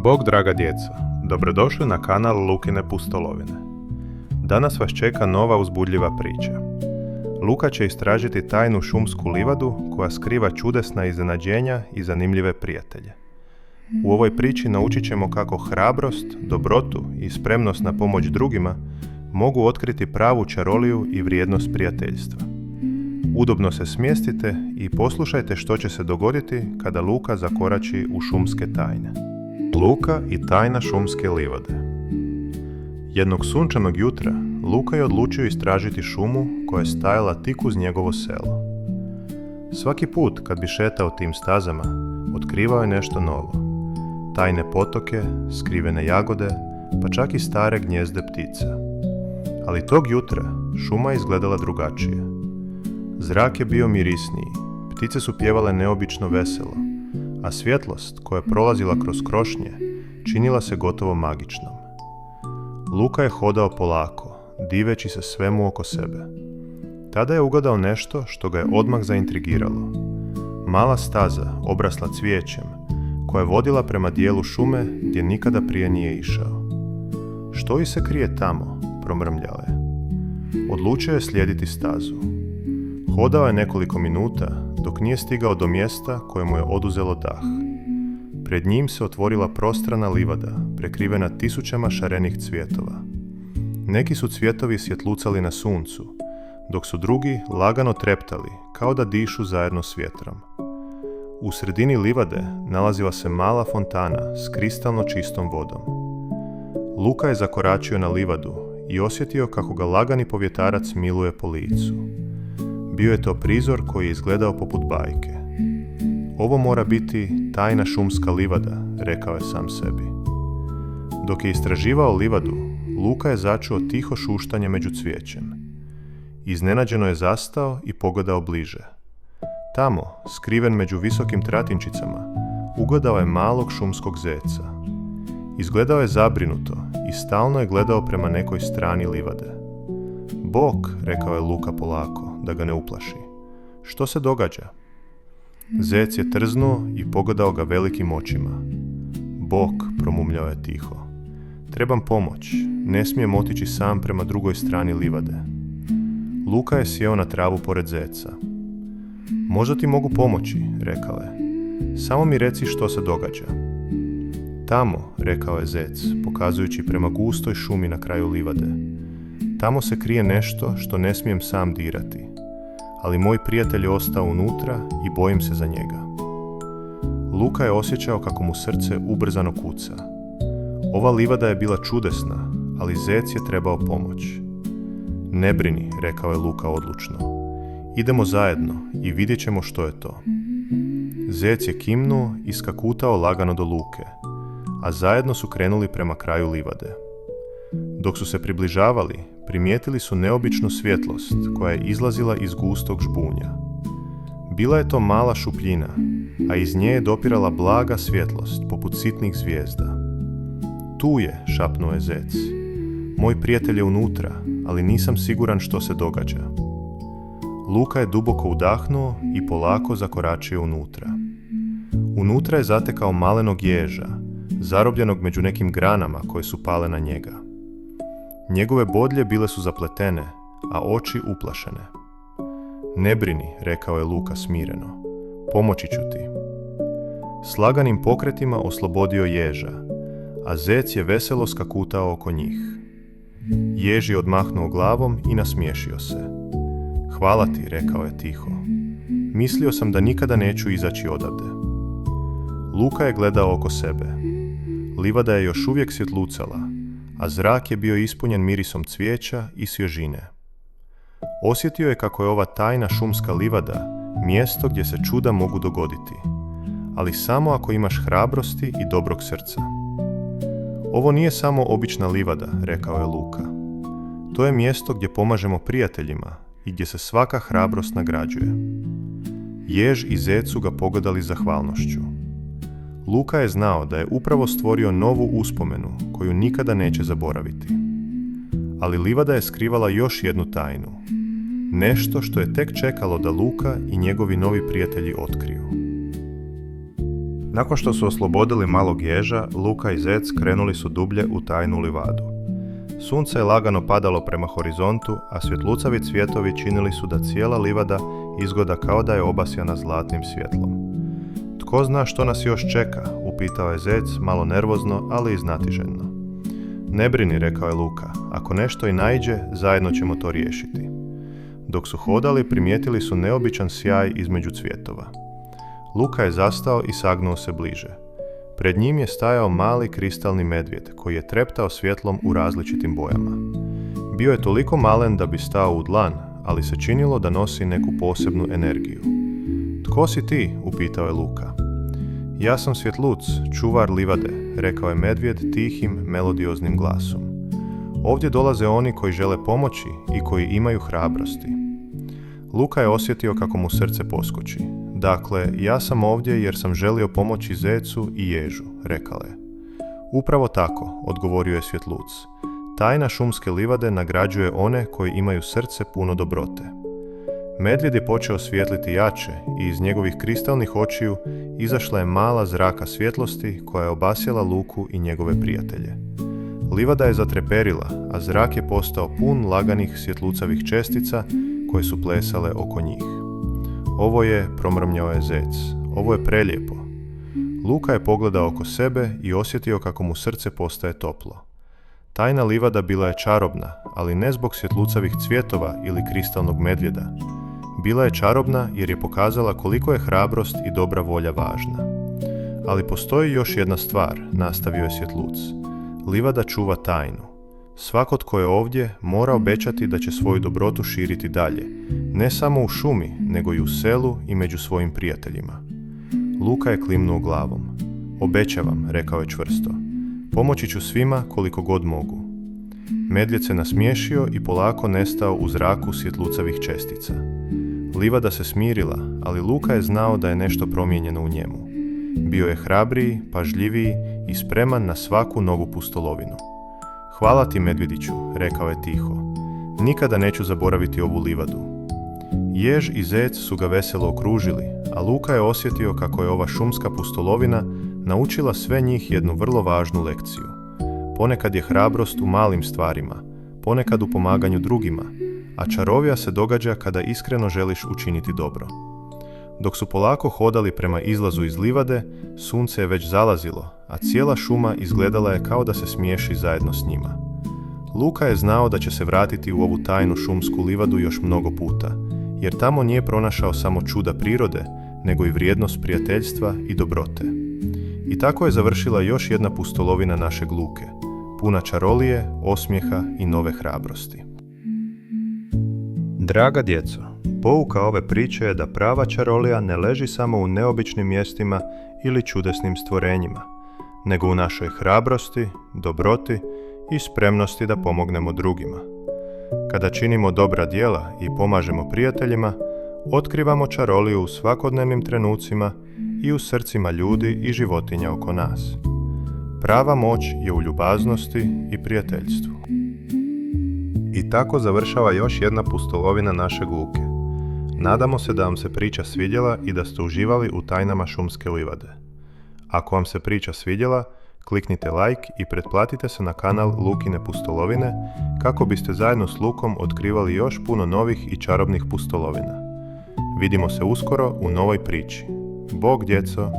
Bog draga djeco, dobrodošli na kanal Lukine pustolovine. Danas vas čeka nova uzbudljiva priča. Luka će istražiti tajnu šumsku livadu koja skriva čudesna iznenađenja i zanimljive prijatelje. U ovoj priči naučit ćemo kako hrabrost, dobrotu i spremnost na pomoć drugima mogu otkriti pravu čaroliju i vrijednost prijateljstva. Udobno se smjestite i poslušajte što će se dogoditi kada Luka zakorači u šumske tajne. Luka i tajna šumske livade. Jednog sunčanog jutra Luka je odlučio istražiti šumu koja je stajala tik uz njegovo selo. Svaki put kad bi šetao tim stazama, otkrivao je nešto novo. Tajne potoke, skrivene jagode, pa čak i stare gnjezde ptica. Ali tog jutra šuma je izgledala drugačije. Zrak je bio mirisniji, ptice su pjevale neobično veselo, a svjetlost koja je prolazila kroz krošnje činila se gotovo magičnom. Luka je hodao polako, diveći se svemu oko sebe. Tada je ugledao nešto što ga je odmah zaintrigiralo. Mala staza, obrasla cvijećem, koja je vodila prema dijelu šume gdje nikada prije nije išao. Što i se krije tamo, promrmljao je. Odlučio je slijediti stazu. Hodao je nekoliko minuta dok nije stigao do mjesta koje mu je oduzelo dah. Pred njim se otvorila prostrana livada, prekrivena tisućama šarenih cvjetova. Neki su cvjetovi svjetlucali na suncu, dok su drugi lagano treptali, kao da dišu zajedno s vjetrom. U sredini livade nalazila se mala fontana s kristalno čistom vodom. Luka je zakoračio na livadu i osjetio kako ga lagani povjetarac miluje po licu. Bio je to prizor koji je izgledao poput bajke. Ovo mora biti tajna šumska livada, rekao je sam sebi. Dok je istraživao livadu, Luka je začuo tiho šuštanje među cvijećem. Iznenađeno je zastao i pogledao bliže. Tamo, skriven među visokim tratinčicama, ugledao je malog šumskog zeca. Izgledao je zabrinuto i stalno je gledao prema nekoj strani livade. Bok, rekao je Luka polako, da ga ne uplaši. Što se događa? Zec je trznuo i pogledao ga velikim očima. Bok, promumljao je tiho. Trebam pomoć, ne smijem otići sam prema drugoj strani livade. Luka je sjeo na travu pored zeca. Možda ti mogu pomoći, rekao je. Samo mi reci što se događa. Tamo, rekao je zec, pokazujući prema gustoj šumi na kraju livade. Tamo se krije nešto što ne smijem sam dirati, ali moj prijatelj je ostao unutra i bojim se za njega. Luka je osjećao kako mu srce ubrzano kuca. Ova livada je bila čudesna, ali zec je trebao pomoć. Ne brini, rekao je Luka odlučno. Idemo zajedno i vidjet ćemo što je to. Zec je kimnuo i skakutao lagano do Luke, a zajedno su krenuli prema kraju livade. Dok su se približavali, primijetili su neobičnu svjetlost koja je izlazila iz gustog žbunja. Bila je to mala šupljina, a iz nje je dopirala blaga svjetlost poput sitnih zvijezda. Tu je, šapnuo je zec. Moj prijatelj je unutra, ali nisam siguran što se događa. Luka je duboko udahnuo i polako zakoračio unutra. Unutra je zatekao malenog ježa, zarobljenog među nekim granama koje su pale na njega. Njegove bodlje bile su zapletene, a oči uplašene. Ne brini, rekao je Luka smireno. Pomoći ću ti. S laganim pokretima oslobodio ježa, a zec je veselo skakutao oko njih. Jež je odmahnuo glavom i nasmiješio se. Hvala ti, rekao je tiho. Mislio sam da nikada neću izaći odavde. Luka je gledao oko sebe. Livada je još uvijek svjetlucala, a zrak je bio ispunjen mirisom cvijeća i svježine. Osjetio je kako je ova tajna šumska livada mjesto gdje se čuda mogu dogoditi, ali samo ako imaš hrabrosti i dobrog srca. Ovo nije samo obična livada, rekao je Luka. To je mjesto gdje pomažemo prijateljima i gdje se svaka hrabrost nagrađuje. Jež i zec su ga pogledali zahvalnošću. Luka je znao da je upravo stvorio novu uspomenu koju nikada neće zaboraviti. Ali livada je skrivala još jednu tajnu. Nešto što je tek čekalo da Luka i njegovi novi prijatelji otkriju. Nakon što su oslobodili malog ježa, Luka i Zec krenuli su dublje u tajnu livadu. Sunce je lagano padalo prema horizontu, a svjetlucavi cvjetovi činili su da cijela livada izgleda kao da je obasjana zlatnim svjetlom. Tko zna što nas još čeka, upitao je Zec, malo nervozno, ali i znatiželjno. Ne brini, rekao je Luka, ako nešto i naiđe, zajedno ćemo to riješiti. Dok su hodali, primijetili su neobičan sjaj između cvjetova. Luka je zastao i sagnuo se bliže. Pred njim je stajao mali kristalni medvjed koji je treptao svjetlom u različitim bojama. Bio je toliko malen da bi stao u dlan, ali se činilo da nosi neku posebnu energiju. Tko si ti? Upitao je Luka. Ja sam Svjetluc, čuvar livade, rekao je medvjed tihim, melodioznim glasom. Ovdje dolaze oni koji žele pomoći i koji imaju hrabrosti. Luka je osjetio kako mu srce poskoči. Dakle, ja sam ovdje jer sam želio pomoći Zecu i ježu, rekao je. Upravo tako, odgovorio je Svjetluc. Tajna šumske livade nagrađuje one koji imaju srce puno dobrote. Medvjed je počeo svijetliti jače i iz njegovih kristalnih očiju izašla je mala zraka svjetlosti koja je obasjala Luku i njegove prijatelje. Livada je zatreperila, a zrak je postao pun laganih svjetlucavih čestica koje su plesale oko njih. Ovo je, promrmljao je Zec, ovo je prelijepo. Luka je pogledao oko sebe i osjetio kako mu srce postaje toplo. Tajna livada bila je čarobna, ali ne zbog svjetlucavih cvjetova ili kristalnog medvjeda. Bila je čarobna jer je pokazala koliko je hrabrost i dobra volja važna. Ali postoji još jedna stvar, nastavio je Svjetluc. Livada čuva tajnu. Svako tko je ovdje mora obećati da će svoju dobrotu širiti dalje, ne samo u šumi, nego i u selu i među svojim prijateljima. Luka je klimnuo glavom. Obećavam, rekao je čvrsto. Pomoći ću svima koliko god mogu. Medvjed se nasmiješio i polako nestao u zraku svjetlucavih čestica. Livada se smirila, ali Luka je znao da je nešto promijenjeno u njemu. Bio je hrabriji, pažljiviji i spreman na svaku novu pustolovinu. Hvala ti, medvjediću, rekao je tiho. Nikada neću zaboraviti ovu livadu. Jež i Zec su ga veselo okružili, a Luka je osjetio kako je ova šumska pustolovina naučila sve njih jednu vrlo važnu lekciju. Ponekad je hrabrost u malim stvarima, ponekad u pomaganju drugima, a čarovija se događa kada iskreno želiš učiniti dobro. Dok su polako hodali prema izlazu iz livade, sunce je već zalazilo, a cijela šuma izgledala je kao da se smiješi zajedno s njima. Luka je znao da će se vratiti u ovu tajnu šumsku livadu još mnogo puta, jer tamo nije pronašao samo čuda prirode, nego i vrijednost prijateljstva i dobrote. I tako je završila još jedna pustolovina našeg Luke, puna čarolije, osmijeha i nove hrabrosti. Draga djeco, pouka ove priče je da prava čarolija ne leži samo u neobičnim mjestima ili čudesnim stvorenjima, nego u našoj hrabrosti, dobroti i spremnosti da pomognemo drugima. Kada činimo dobra djela i pomažemo prijateljima, otkrivamo čaroliju u svakodnevnim trenucima i u srcima ljudi i životinja oko nas. Prava moć je u ljubaznosti i prijateljstvu. I tako završava još jedna pustolovina našeg Luke. Nadamo se da vam se priča svidjela i da ste uživali u tajnama šumske livade. Ako vam se priča svidjela, kliknite like i pretplatite se na kanal Lukine pustolovine kako biste zajedno s Lukom otkrivali još puno novih i čarobnih pustolovina. Vidimo se uskoro u novoj priči. Bog, djeco!